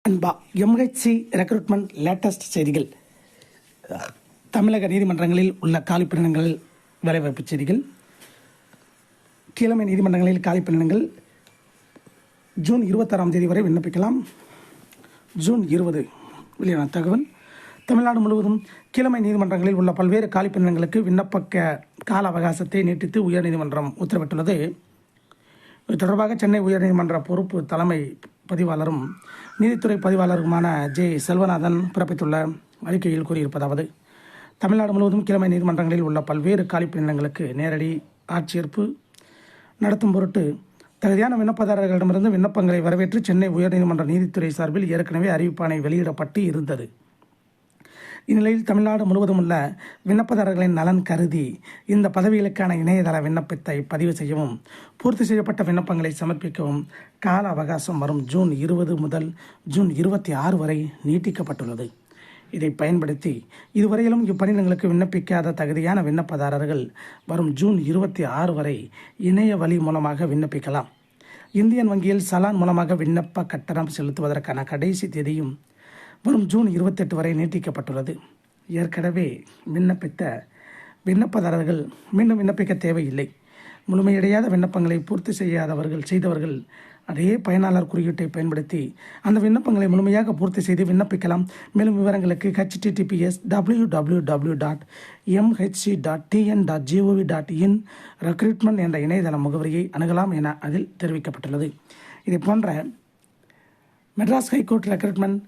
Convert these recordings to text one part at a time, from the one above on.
அன்பா MHC recruitment latest செய்திகள். தமிழக நீதிமன்றங்களில் உள்ள காலிப்பணியிடங்கள் வேலைவாய்ப்பு செய்திகள். கீழமை நீதிமன்றங்களில் காலிப்பணியிடங்கள் ஜூன் 26ஆம் தேதி வரை விண்ணப்பிக்கலாம். ஜூன் 20 வெளியான தகவல். தமிழ்நாடு முழுவதும் கீழமை நீதிமன்றங்களில் உள்ள பல்வேறு காலிப்பணியிடங்களுக்கு விண்ணப்ப கால அவகாசத்தை நீட்டித்து உயர்நீதிமன்றம் உத்தரவிட்டுள்ளது. இது தொடர்பாக சென்னை உயர்நீதிமன்ற பொறுப்பு தலைமை பதிவாளரும் நீதித்துறை பதிவாளருமான ஜே செல்வநாதன் பிறப்பித்துள்ள அறிக்கையில் கூறியிருப்பதாவது: தமிழ்நாடு முழுவதும் கீழமை நீதிமன்றங்களில் உள்ள பல்வேறு காலிப்பணியிடங்களுக்கு நேரடி ஆட்சேர்ப்பு நடத்தும் பொருட்டு தகுதியான விண்ணப்பதாரர்களிடமிருந்து விண்ணப்பங்களை வரவேற்று சென்னை உயர்நீதிமன்ற நீதித்துறை சார்பில் ஏற்கனவே அறிவிப்பாணை வெளியிடப்பட்டு இருந்தது. இந்நிலையில் தமிழ்நாடு முழுவதும் உள்ள விண்ணப்பதாரர்களின் நலன் கருதி இந்த பதவிகளுக்கான இணையதள விண்ணப்பத்தை பதிவு செய்யவும் பூர்த்தி செய்யப்பட்ட விண்ணப்பங்களை சமர்ப்பிக்கவும் கால அவகாசம் வரும் ஜூன் 20 முதல் ஜூன் 26 வரை நீட்டிக்கப்பட்டுள்ளது. இதை பயன்படுத்தி இதுவரையிலும் இப்பணியிடங்களுக்கு விண்ணப்பிக்காத தகுதியான விண்ணப்பதாரர்கள் வரும் ஜூன் 26 வரை இணைய வழி மூலமாக விண்ணப்பிக்கலாம். இந்தியன் வங்கியில் சலான் மூலமாக விண்ணப்ப கட்டணம் செலுத்துவதற்கான கடைசி தேதியும் வரும் ஜூன் 28 வரை நீட்டிக்கப்பட்டுள்ளது. ஏற்கனவே விண்ணப்பித்த விண்ணப்பதாரர்கள் மீண்டும் விண்ணப்பிக்க தேவையில்லை. முழுமையடையாத விண்ணப்பங்களை பூர்த்தி செய்தவர்கள் அதே பயனாளர் குறியீட்டை பயன்படுத்தி அந்த விண்ணப்பங்களை முழுமையாக பூர்த்தி செய்து விண்ணப்பிக்கலாம். மேலும் விவரங்களுக்கு https://mhc.tn.gov.in ரெக்ரூட்மெண்ட் என்ற இணையதள முகவரியை அணுகலாம் என அதில் தெரிவிக்கப்பட்டுள்ளது. இதை போன்ற மெட்ராஸ் ஹைகோர்ட் ரெக்ரூட்மெண்ட்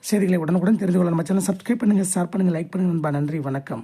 செய்திகளை உடனுக்குடன் தெரிந்து கொள்ள நம்ம சேனல் சப்ஸ்கிரைப் பண்ணுங்கள், ஷேர் பண்ணுங்கள், லைக் பண்ணுங்கள். நன்றி, வணக்கம்.